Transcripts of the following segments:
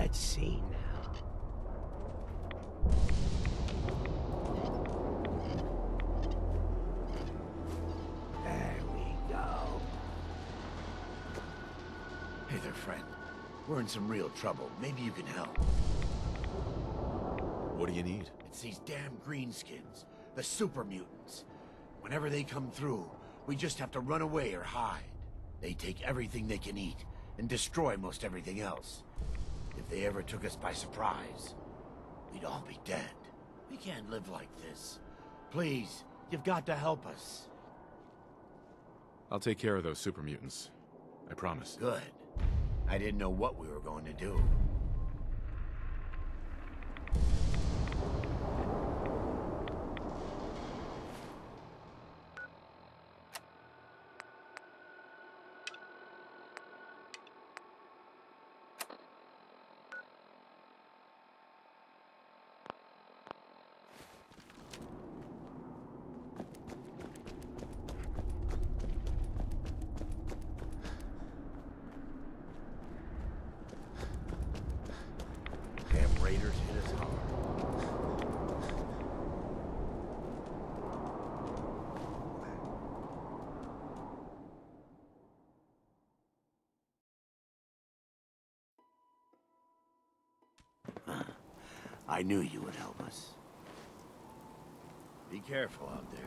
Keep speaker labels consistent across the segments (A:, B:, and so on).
A: Let's see now. There we go.
B: Hey there, friend. We're in some real trouble. Maybe you can help.
C: What do you need?
B: It's these damn greenskins. The super mutants. Whenever they come through, we just have to run away or hide. They take everything they can eat, and destroy most everything else. If they ever took us by surprise, we'd all be dead. We can't live like this. Please, you've got to help us.
C: I'll take care of those super mutants. I promise.
B: Good. I didn't know what we were going to do. Damn raiders hit us hard. I knew you would help us. Be careful out there.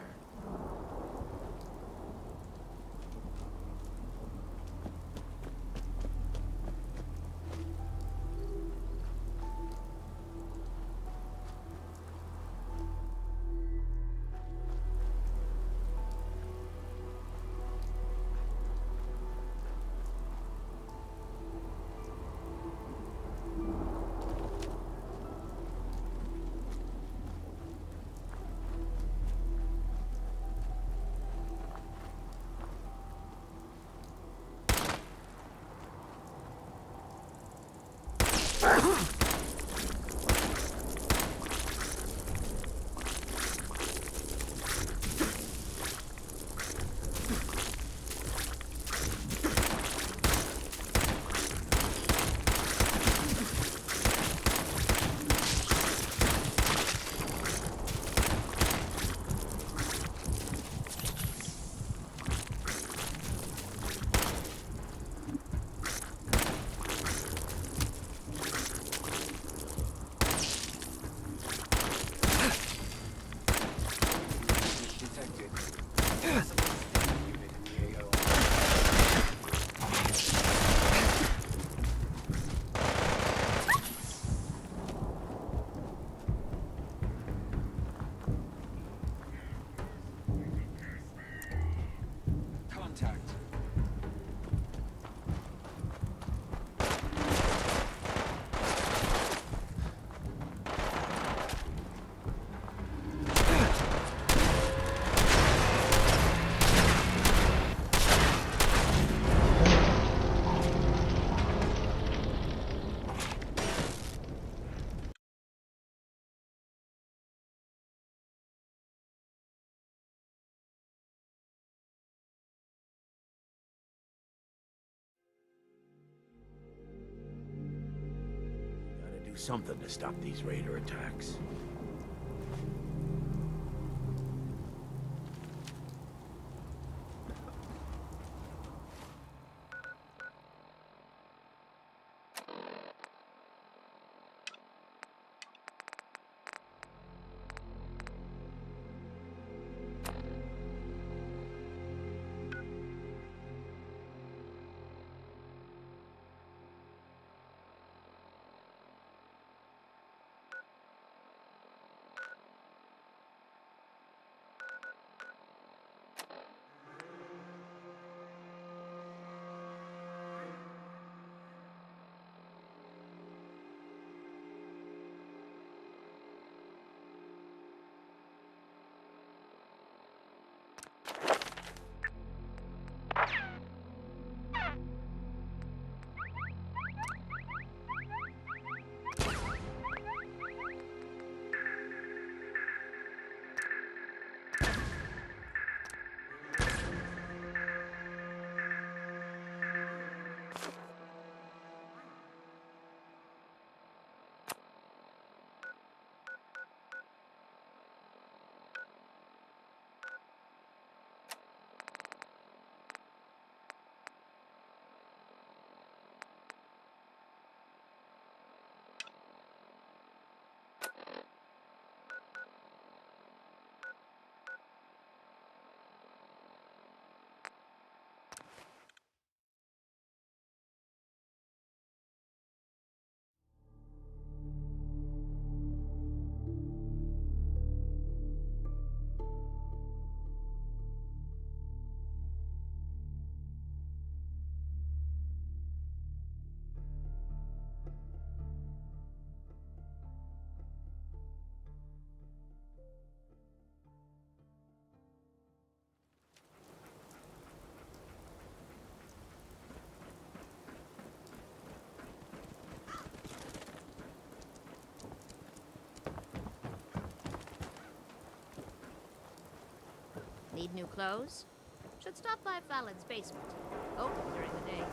D: Contact.
B: Gotta do something to stop these raider attacks.
D: Need new clothes? Should stop by Fallon's basement. Open during the day.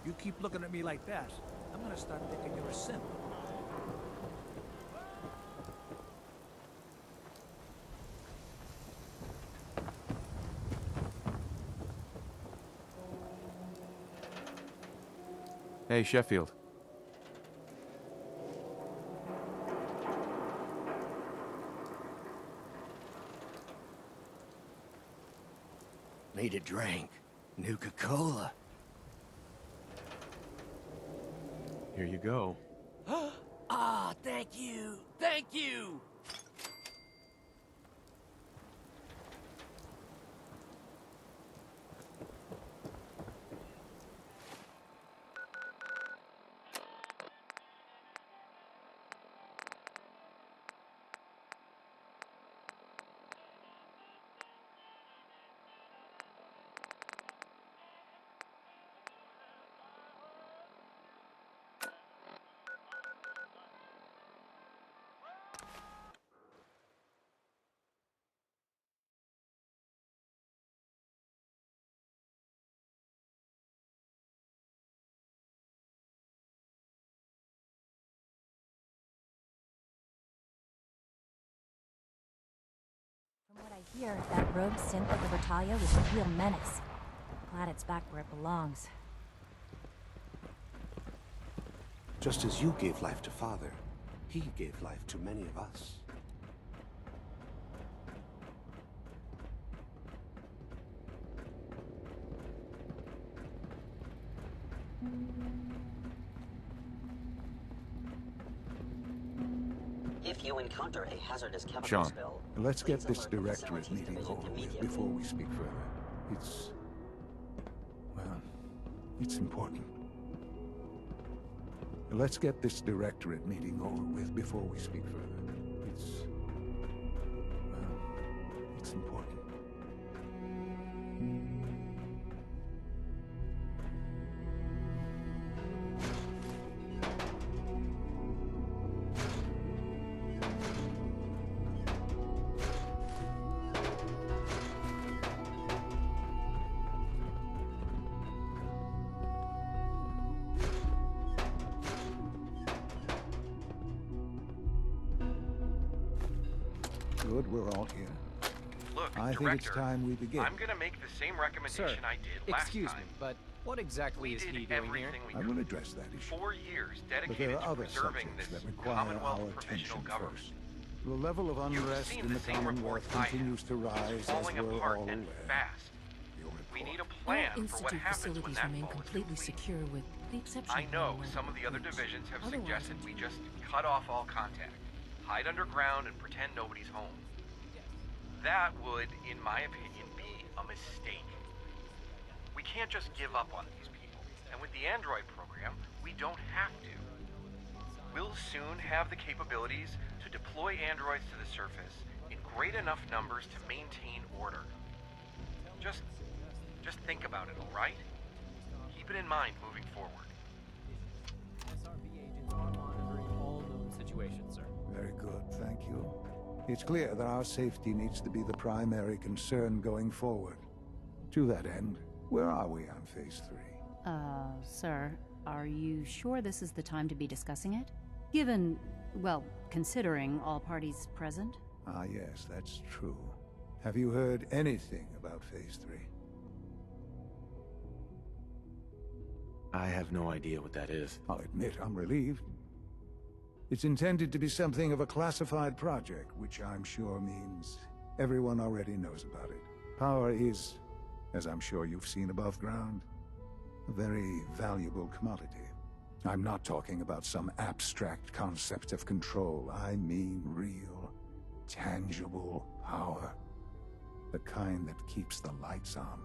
E: You keep looking at me like that, I'm gonna start thinking you're a simp.
C: Hey, Sheffield.
A: Need a drink. Nuka-Cola.
C: Here you go.
A: Ah, thank you. Thank you.
F: From what I hear, that rogue synth at Libertalia was a real menace. Glad it's back where it belongs.
G: Just as you gave life to Father, he gave life to many of us.
H: If you encounter a hazardous chemical
C: Sean.
H: spill,
G: Let's get
H: please
G: this
H: alert the
G: directorate
H: facilities
G: meeting
H: division
G: over with
H: immediately.
G: before we speak further. It's important. Let's get this directorate meeting over with before we speak further. It's important. Good, we're all here.
I: Look,
G: I think
I: Director,
G: it's time we begin.
I: I'm gonna make the same recommendation I did last
J: Excuse
I: time.
J: me, but what exactly
I: We
J: is
I: did
J: he doing here?
I: everything we
G: I
I: could.
G: will address that issue.
I: 4 years
G: But there
I: dedicated
G: are
I: to
G: other
I: preserving
G: subjects
I: this
G: that require
I: Commonwealth
G: our
I: provisional
G: attention
I: government.
G: first. The level of
I: You've
G: unrest
I: seen
G: in
I: the
G: the
I: same
G: Commonwealth
I: reports I have.
G: continues to rise
I: It's
G: as
I: falling
G: we're
I: apart
G: all
I: and
G: aware.
I: fast.
G: Your
I: We need a
G: report.
I: plan
K: All
I: for what
K: Institute
I: happens when
K: facilities
I: that
K: remain
I: fall is
K: completely
I: complete.
K: secure with the exception
I: I
K: of
I: know
K: one
I: some of the other
K: breach.
I: divisions have
K: Otherwise,
I: suggested we
K: it's-
I: just cut off all contact, hide underground, and pretend nobody's home. That would, in my opinion, be a mistake. We can't just give up on these people, and with the Android program, we don't have to. We'll soon have the capabilities to deploy androids to the surface in great enough numbers to maintain order. Just think about it, all right? Keep it in mind moving forward.
J: situation, sir.
K: Very good, thank you. It's clear that our safety needs to be the primary concern going forward. To that end, where are we on Phase 3?
L: Sir, are you sure this is the time to be discussing it? Given, well, considering all parties present?
K: Ah, yes, that's true. Have you heard anything about Phase 3?
C: I have no idea what that is.
K: I'll admit I'm relieved. It's intended to be something of a classified project, which I'm sure means everyone already knows about it. Power is, as I'm sure you've seen above ground, a very valuable commodity. I'm not talking about some abstract concept of control. I mean real, tangible power. The kind that keeps the lights on.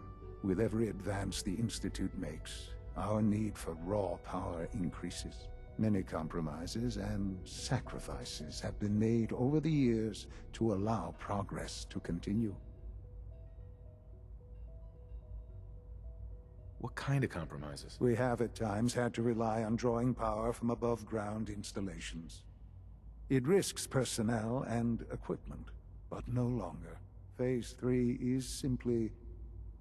K: With every advance the Institute makes, our need for raw power increases. Many compromises and sacrifices have been made over the years to allow progress to continue.
C: What kind of compromises?
K: We have at times had to rely on drawing power from above-ground installations. It risks personnel and equipment, but no longer. Phase 3 is simply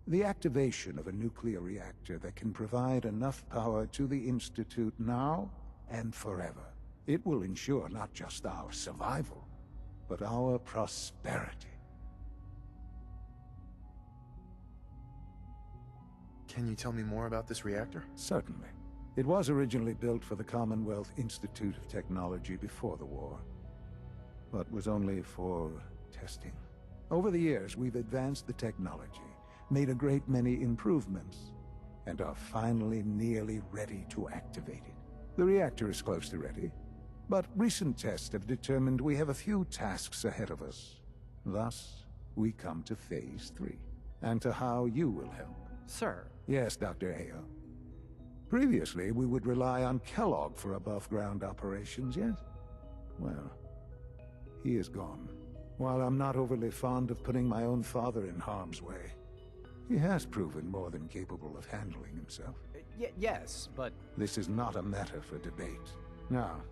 K: the activation of a nuclear reactor that can provide enough power to the Institute now and forever. It will ensure not just our survival, but our prosperity.
C: Can you tell me more about this reactor?
K: Certainly. It was originally built for the Commonwealth Institute of Technology before the war, but was only for testing. Over the years, we've advanced the technology, made a great many improvements, and are finally nearly ready to activate it. The reactor is close to ready, but recent tests have determined we have a few tasks ahead of us. Thus, we come to Phase 3, and to how you will help.
J: Sir.
K: Yes, Dr. Ayo. Previously, we would rely on Kellogg for above-ground operations, yes? Well, he is gone. While I'm not overly fond of putting my own father in harm's way, he has proven more than capable of handling himself.
J: Yes, but...
K: This is not a matter for debate. Now,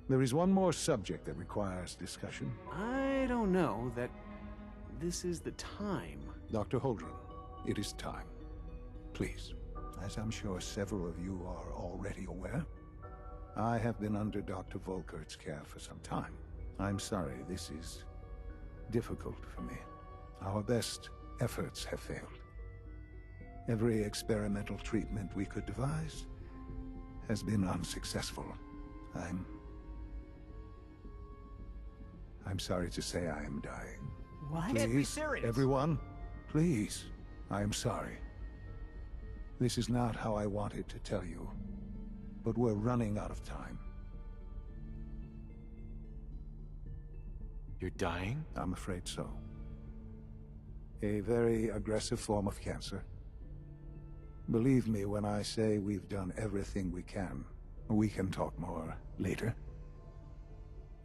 K: there is one more subject that requires discussion.
G: I don't know that this is the time.
K: Dr. Holdren, it is time. Please, as I'm sure several of you are already aware, I have been under Dr. Volkert's care for some time. I'm sorry, this is difficult for me. Our best efforts have failed. Every experimental treatment we could devise has been unsuccessful. I'm sorry to say I am dying.
J: What?
K: Please,
J: Can't be serious.
K: Everyone, please, I am sorry. This is not how I wanted to tell you, but we're running out of time.
C: You're dying?
K: I'm afraid so. A very aggressive form of cancer. Believe me when I say we've done everything we can. We can talk more later.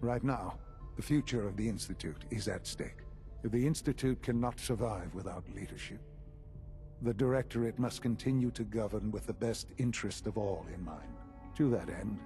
K: Right now, the future of the Institute is at stake. The Institute cannot survive without leadership. The Directorate must continue to govern with the best interest of all in mind. To that end,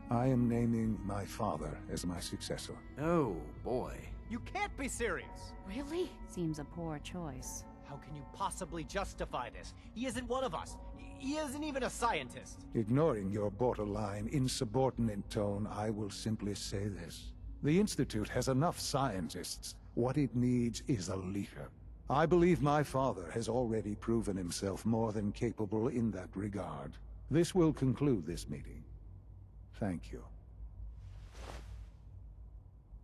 K: I am naming my father as my successor.
G: Oh, boy.
J: You can't be serious!
D: Really?
L: Seems a poor choice.
J: How can you possibly justify this? He isn't one of us. He isn't even a scientist.
K: Ignoring your borderline, insubordinate tone, I will simply say this. The Institute has enough scientists. What it needs is a leader. I believe my father has already proven himself more than capable in that regard. This will conclude this meeting. Thank you.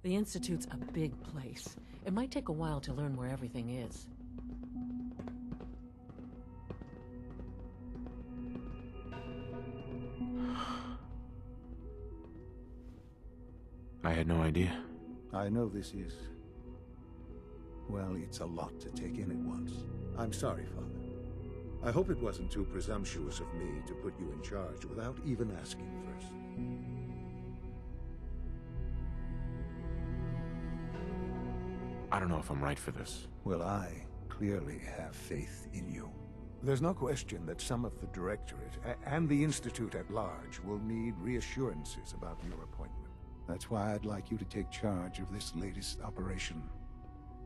M: The Institute's a big place. It might take a while to learn where everything is.
C: I had no idea.
K: I know this is... well, it's a lot to take in at once. I'm sorry, Father. I hope it wasn't too presumptuous of me to put you in charge without even asking first.
C: I don't know if I'm right for this.
K: Well, I clearly have faith in you. There's no question that some of the Directorate and the Institute at large will need reassurances about your appointment. That's why I'd like you to take charge of this latest operation.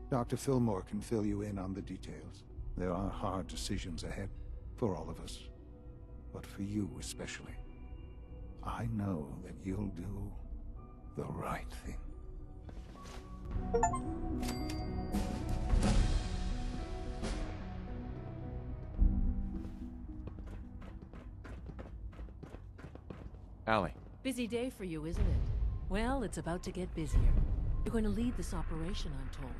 K: Dr. Fillmore can fill you in on the details. There are hard decisions ahead for all of us, but for you especially. I know that you'll do the right thing.
C: Allie.
M: Busy day for you, isn't it? Well, it's about to get busier. You're going to lead this operation, I'm told.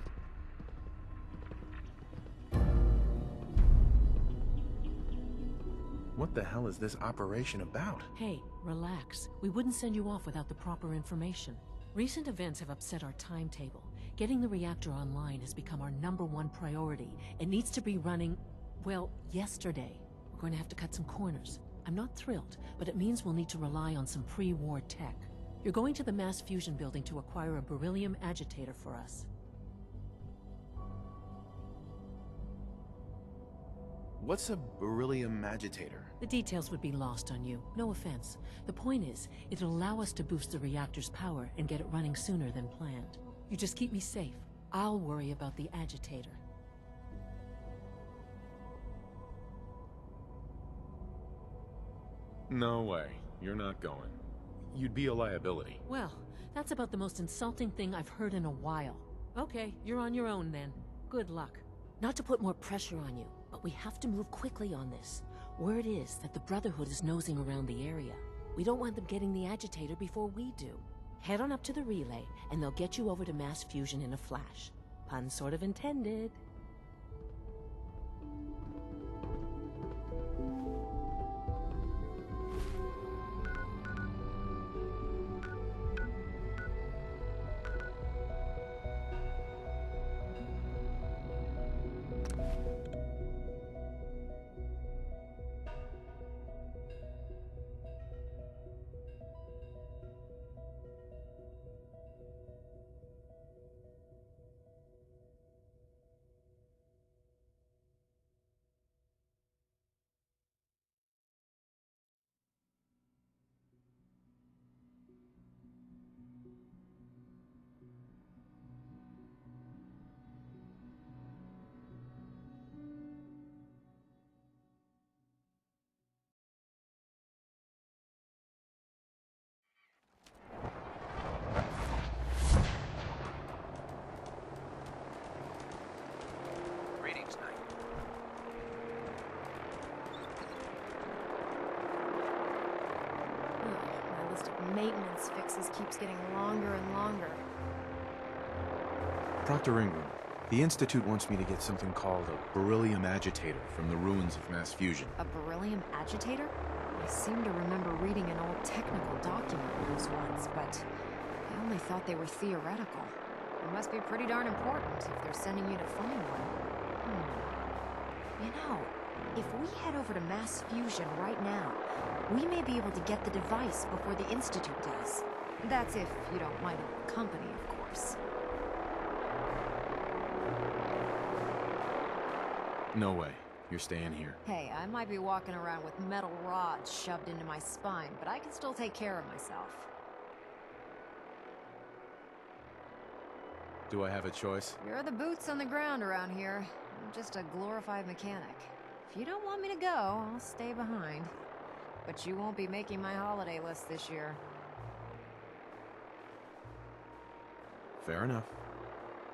N: What the hell is this operation about?
M: Hey, relax. We wouldn't send you off without the proper information. Recent events have upset our timetable. Getting the reactor online has become our #1 priority. It needs to be running, well, yesterday. We're going to have to cut some corners. I'm not thrilled, but it means we'll need to rely on some pre-war tech. You're going to the Mass Fusion building to acquire a beryllium agitator for us.
N: What's a beryllium agitator?
M: The details would be lost on you. No offense. The point is, it'll allow us to boost the reactor's power and get it running sooner than planned. You just keep me safe. I'll worry about the agitator.
C: No way. You're not going. You'd be a liability.
M: Well, that's about the most insulting thing I've heard in a while. Okay, you're on your own then. Good luck. Not to put more pressure on you, but we have to move quickly on this. Word is that the Brotherhood is nosing around the area. We don't want them getting the agitator before we do. Head on up to the relay, and they'll get you over to Mass Fusion in a flash. Pun sort of intended.
O: Maintenance fixes keeps getting longer and longer.
C: Dr. Ingram, the Institute wants me to get something called a beryllium agitator from the ruins of Mass Fusion.
O: A beryllium agitator? I seem to remember reading an old technical document on those once, but I only thought they were theoretical. It must be pretty darn important if they're sending you to find one. You know, if we head over to Mass Fusion right now, we may be able to get the device before the Institute does. That's if you don't mind our company, of course.
C: No way. You're staying here.
O: Hey, I might be walking around with metal rods shoved into my spine, but I can still take care of myself.
C: Do I have a choice?
O: You're the boots on the ground around here. I'm just a glorified mechanic. If you don't want me to go, I'll stay behind. But you won't be making my holiday list this year.
C: Fair enough.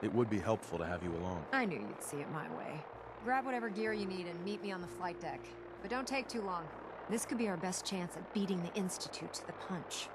C: It would be helpful to have you along.
O: I knew you'd see it my way. Grab whatever gear you need and meet me on the flight deck. But don't take too long. This could be our best chance at beating the Institute to the punch.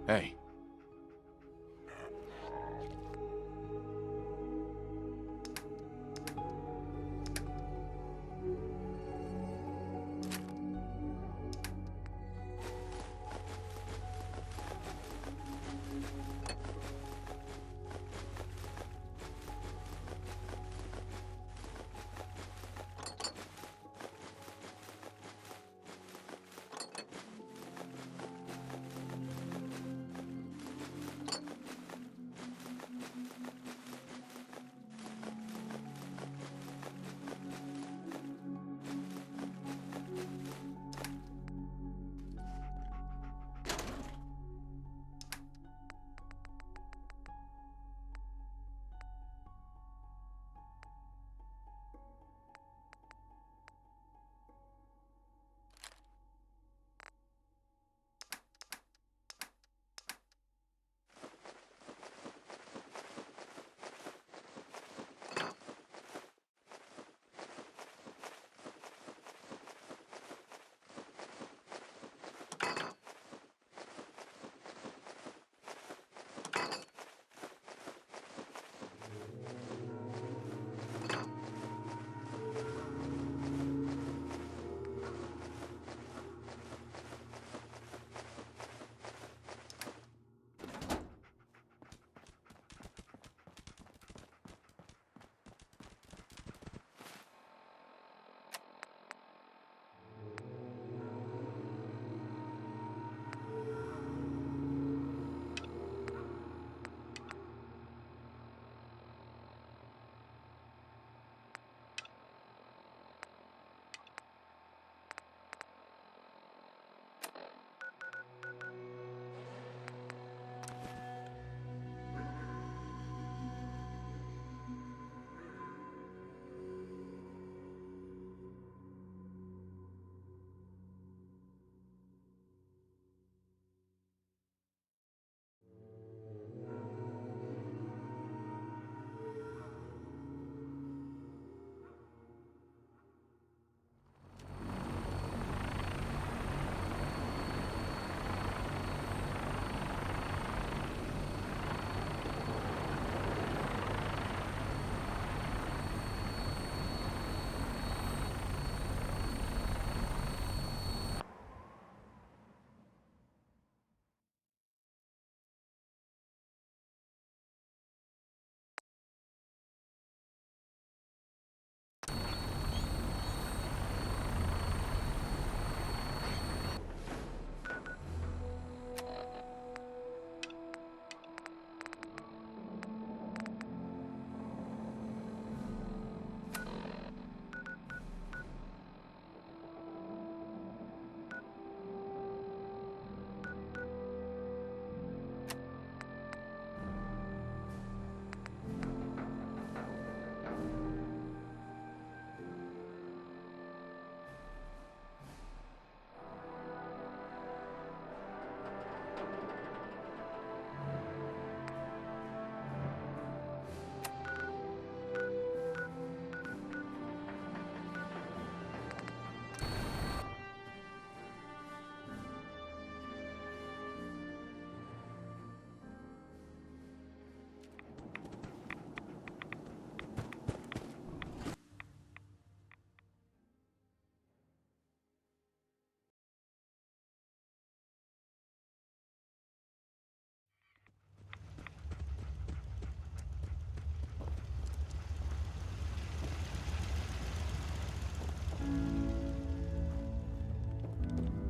N: Hey.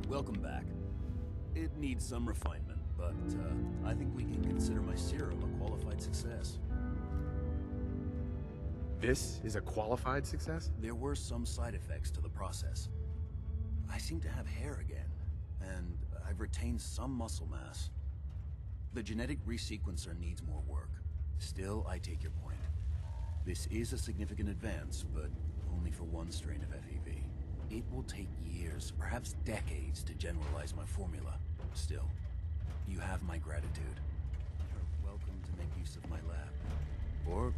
A: Welcome back. It needs some refinement, but I think we can consider my serum a qualified success.
C: This is a qualified success?
A: There were some side effects to the process. I seem to have hair again, and I've retained some muscle mass. The genetic resequencer needs more work. Still, I take your point. This is a significant advance, but only for one strain of FEV. It will take years, perhaps decades, to generalize my formula. Still, you have my gratitude. You're welcome to make use of my lab. Or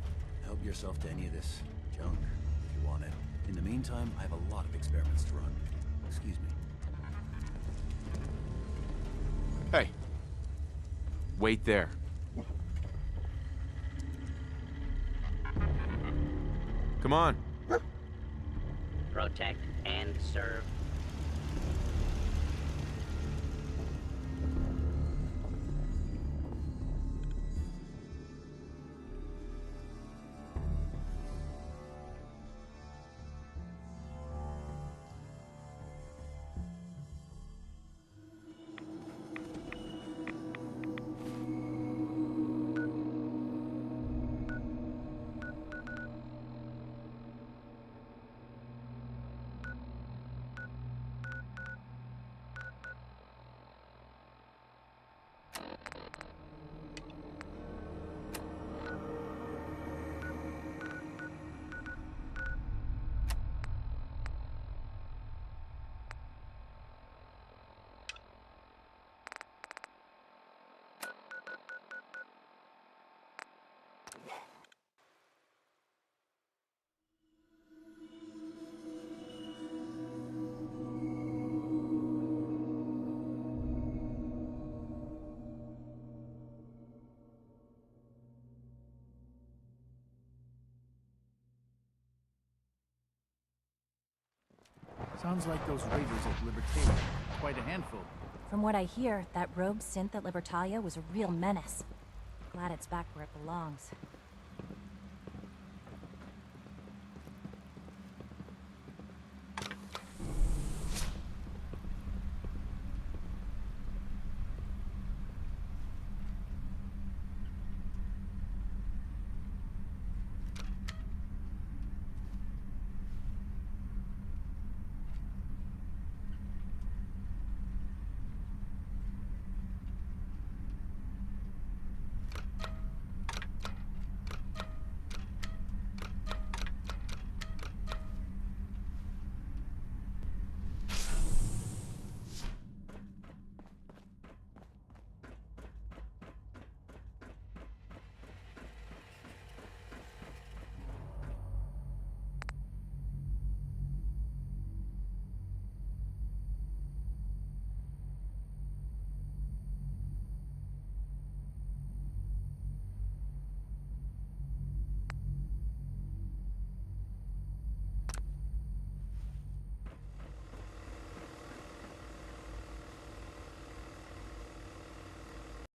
A: help yourself to any of this junk, if you want it. In the meantime, I have a lot of experiments to run. Excuse me.
N: Hey.
C: Wait there. Come on.
P: Protect and serve.
Q: Sounds like those raiders at Libertalia. Quite a handful.
F: From what I hear, that rogue synth at Libertalia was a real menace. Glad it's back where it belongs.